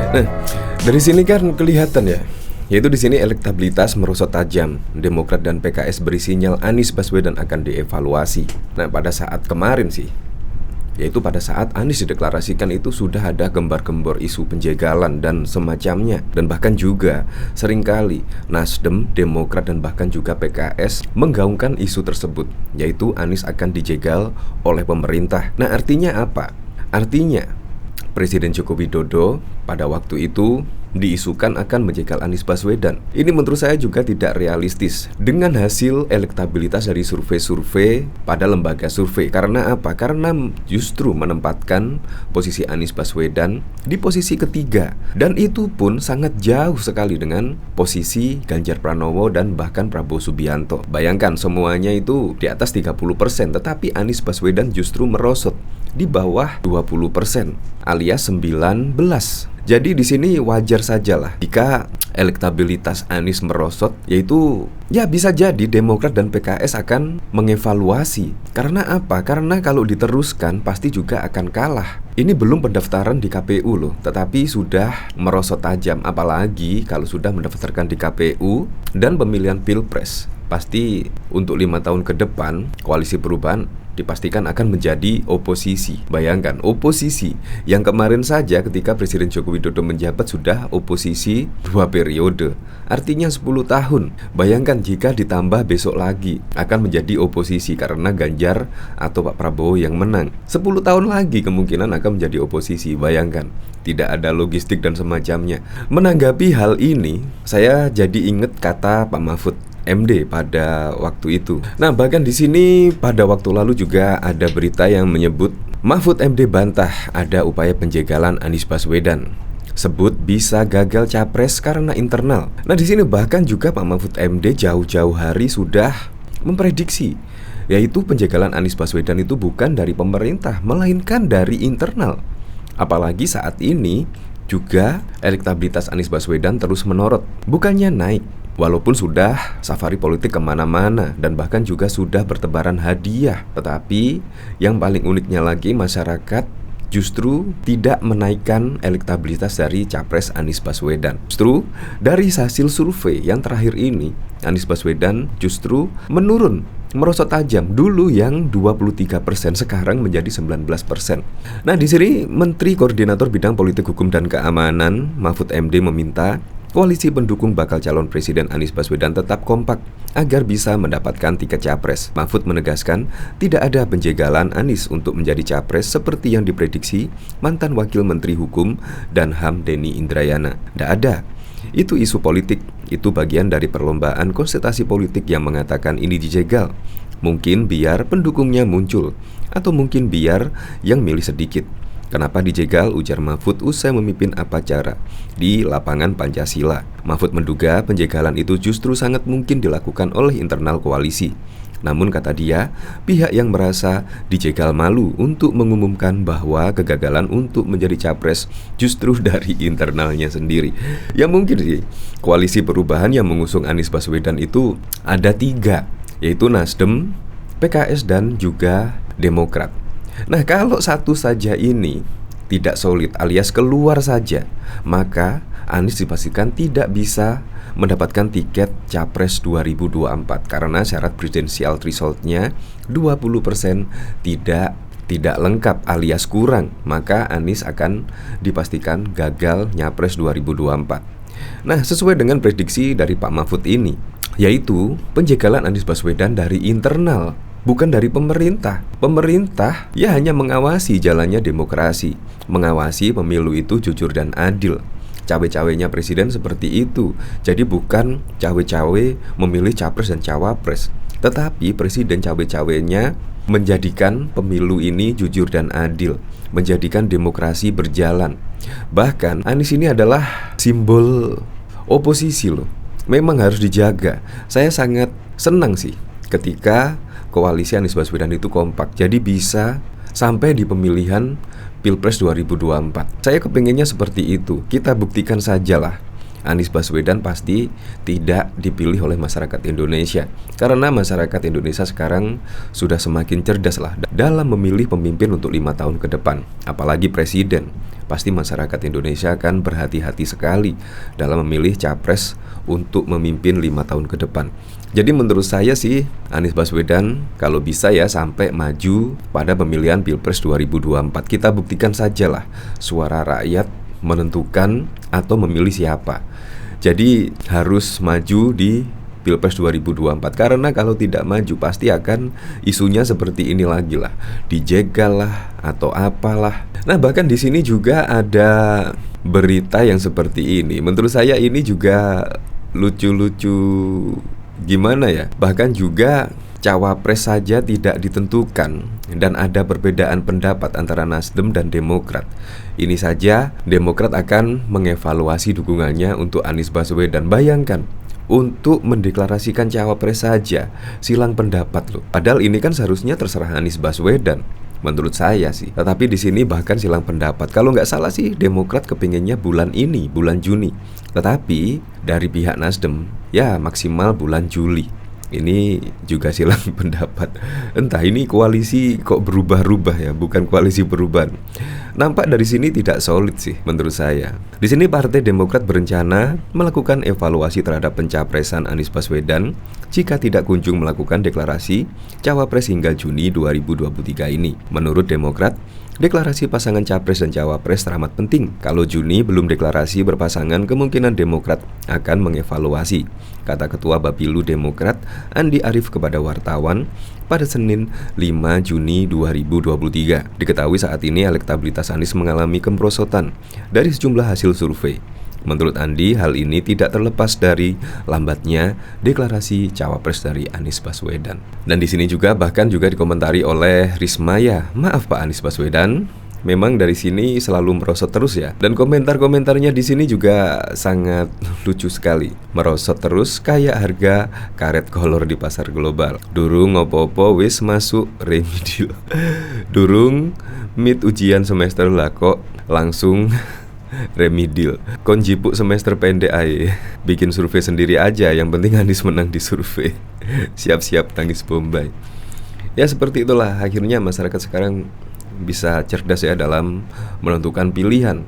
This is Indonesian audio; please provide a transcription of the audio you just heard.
Nah, dari sini kan kelihatan ya, yaitu di sini elektabilitas merosot tajam. Demokrat dan PKS beri sinyal Anies Baswedan akan dievaluasi. Nah, pada saat kemarin sih, yaitu pada saat Anies dideklarasikan itu sudah ada gembar-gembor isu penjegalan dan semacamnya. Dan bahkan juga seringkali Nasdem, Demokrat dan bahkan juga PKS menggaungkan isu tersebut, yaitu Anies akan dijegal oleh pemerintah. Nah, artinya apa? Artinya Presiden Joko Widodo pada waktu itu diisukan akan menjegal Anies Baswedan. Ini menurut saya juga tidak realistis dengan hasil elektabilitas dari survei-survei pada lembaga survei. Karena apa? Karena justru menempatkan posisi Anies Baswedan di posisi ketiga. Dan itu pun sangat jauh sekali dengan posisi Ganjar Pranowo dan bahkan Prabowo Subianto. Bayangkan semuanya itu di atas 30%, tetapi Anies Baswedan justru merosot di bawah 20% alias 19. Jadi di sini wajar sajalah jika elektabilitas Anies merosot, yaitu ya bisa jadi Demokrat dan PKS akan mengevaluasi. Karena apa? Karena kalau diteruskan pasti juga akan kalah. Ini belum pendaftaran di KPU loh, tetapi sudah merosot tajam. Apalagi kalau sudah mendaftarkan di KPU dan pemilihan Pilpres. Pasti untuk 5 tahun ke depan Koalisi Perubahan dipastikan akan menjadi oposisi. Bayangkan, oposisi yang kemarin saja ketika Presiden Joko Widodo menjabat sudah oposisi 2 periode. Artinya 10 tahun. Bayangkan jika ditambah besok lagi akan menjadi oposisi karena Ganjar atau Pak Prabowo yang menang. 10 tahun lagi kemungkinan akan menjadi oposisi. Bayangkan, tidak ada logistik dan semacamnya. Menanggapi hal ini, saya jadi ingat kata Pak Mahfud MD pada waktu itu. Nah, bahkan di sini pada waktu lalu juga ada berita yang menyebut Mahfud MD bantah ada upaya penjegalan Anies Baswedan. Sebut bisa gagal capres karena internal. Nah, di sini bahkan juga Pak Mahfud MD jauh-jauh hari sudah memprediksi, yaitu penjegalan Anies Baswedan itu bukan dari pemerintah, melainkan dari internal. Apalagi saat ini juga elektabilitas Anies Baswedan terus menurun, bukannya naik. Walaupun sudah safari politik kemana-mana dan bahkan juga sudah bertebaran hadiah, tetapi yang paling uniknya lagi masyarakat justru tidak menaikkan elektabilitas dari capres Anies Baswedan. Justru dari hasil survei yang terakhir ini, Anies Baswedan justru menurun, merosot tajam. Dulu yang 23% sekarang menjadi 19%. Nah, di sini Menteri Koordinator Bidang Politik Hukum dan Keamanan Mahfud MD meminta koalisi pendukung bakal calon Presiden Anies Baswedan tetap kompak agar bisa mendapatkan tiket capres. Mahfud menegaskan tidak ada penjegalan Anies untuk menjadi capres seperti yang diprediksi mantan Wakil Menteri Hukum dan HAM Denny Indrayana. Tidak ada. Itu isu politik. Itu bagian dari perlombaan konsentrasi politik yang mengatakan ini dijegal. Mungkin biar pendukungnya muncul, atau mungkin biar yang milih sedikit. Kenapa dijegal? Ujar Mahfud usai memimpin upacara di lapangan Pancasila. Mahfud menduga penjegalan itu justru sangat mungkin dilakukan oleh internal koalisi. Namun kata dia, pihak yang merasa dijegal malu untuk mengumumkan bahwa kegagalan untuk menjadi capres justru dari internalnya sendiri. Ya mungkin sih, koalisi perubahan yang mengusung Anies Baswedan itu ada 3, yaitu Nasdem, PKS dan juga Demokrat. Nah, kalau satu saja ini tidak solid alias keluar saja, maka Anies dipastikan tidak bisa mendapatkan tiket Capres 2024 karena syarat presidensial threshold-nya 20% tidak lengkap alias kurang, maka Anies akan dipastikan gagal Nyapres 2024. Nah, sesuai dengan prediksi dari Pak Mahfud ini, yaitu penjegalan Anies Baswedan dari internal, bukan dari pemerintah. Pemerintah ya hanya mengawasi jalannya demokrasi, mengawasi pemilu itu jujur dan adil. Cawe-cawenya presiden seperti itu. Jadi bukan cawe-cawe memilih capres dan cawapres, tetapi presiden cawe-cawenya menjadikan pemilu ini jujur dan adil, menjadikan demokrasi berjalan. Bahkan Anies ini adalah simbol oposisi loh. Memang harus dijaga. Saya sangat senang sih ketika koalisi Anies Baswedan itu kompak, jadi bisa sampai di pemilihan Pilpres 2024. Saya kepinginnya seperti itu. Kita buktikan sajalah, Anies Baswedan pasti tidak dipilih oleh masyarakat Indonesia, karena masyarakat Indonesia sekarang sudah semakin cerdas lah dalam memilih pemimpin untuk 5 tahun ke depan. Apalagi presiden. pasti masyarakat Indonesia akan berhati-hati sekali dalam memilih capres untuk memimpin 5 tahun ke depan. Jadi menurut saya sih Anies Baswedan kalau bisa ya sampai maju pada pemilihan Pilpres 2024. Kita buktikan sajalah suara rakyat menentukan atau memilih siapa. Jadi harus maju di Pilpres 2024. Karena kalau tidak maju pasti akan isunya seperti ini lagi lah, dijegal lah atau apalah. Nah, bahkan di sini juga ada berita yang seperti ini. Menurut saya ini juga lucu-lucu gimana ya. Bahkan juga cawapres saja tidak ditentukan dan ada perbedaan pendapat antara Nasdem dan Demokrat. Ini saja Demokrat akan mengevaluasi dukungannya untuk Anies Baswedan. Bayangkan, untuk mendeklarasikan cawapres saja silang pendapat loh. Padahal ini kan seharusnya terserah Anies Baswedan, menurut saya sih. Tetapi di sini bahkan silang pendapat. Kalau nggak salah sih Demokrat kepinginnya bulan ini, bulan Juni. Tetapi dari pihak Nasdem ya maksimal bulan Juli. Ini juga silang pendapat. Entah ini koalisi kok berubah-ubah ya, bukan koalisi perubahan. Nampak dari sini tidak solid sih menurut saya. Di sini Partai Demokrat berencana melakukan evaluasi terhadap pencapresan Anies Baswedan jika tidak kunjung melakukan deklarasi cawapres hingga Juni 2023 ini. Menurut Demokrat, deklarasi pasangan capres dan cawapres teramat penting. Kalau Juni belum deklarasi berpasangan, kemungkinan Demokrat akan mengevaluasi, kata Ketua Bapilu Demokrat Andi Arief kepada wartawan pada Senin 5 Juni 2023. Diketahui saat ini elektabilitas Anies mengalami kemerosotan dari sejumlah hasil survei. Menurut Andi, hal ini tidak terlepas dari lambatnya deklarasi cawapres dari Anies Baswedan. Dan di sini juga bahkan juga dikomentari oleh Rismaya, maaf Pak Anies Baswedan, memang dari sini selalu merosot terus ya. Dan komentar-komentarnya di sini juga sangat lucu sekali. Merosot terus kayak harga karet kolor di pasar global. Durung opo-opo wis masuk remedial. Durung mid ujian semester lah kok langsung remedial. Kon jipuk semester pendek aja. Bikin survei sendiri aja, yang penting Anies menang di survei. Siap-siap tangis Bombay. Ya seperti itulah akhirnya masyarakat sekarang bisa cerdas ya dalam menentukan pilihan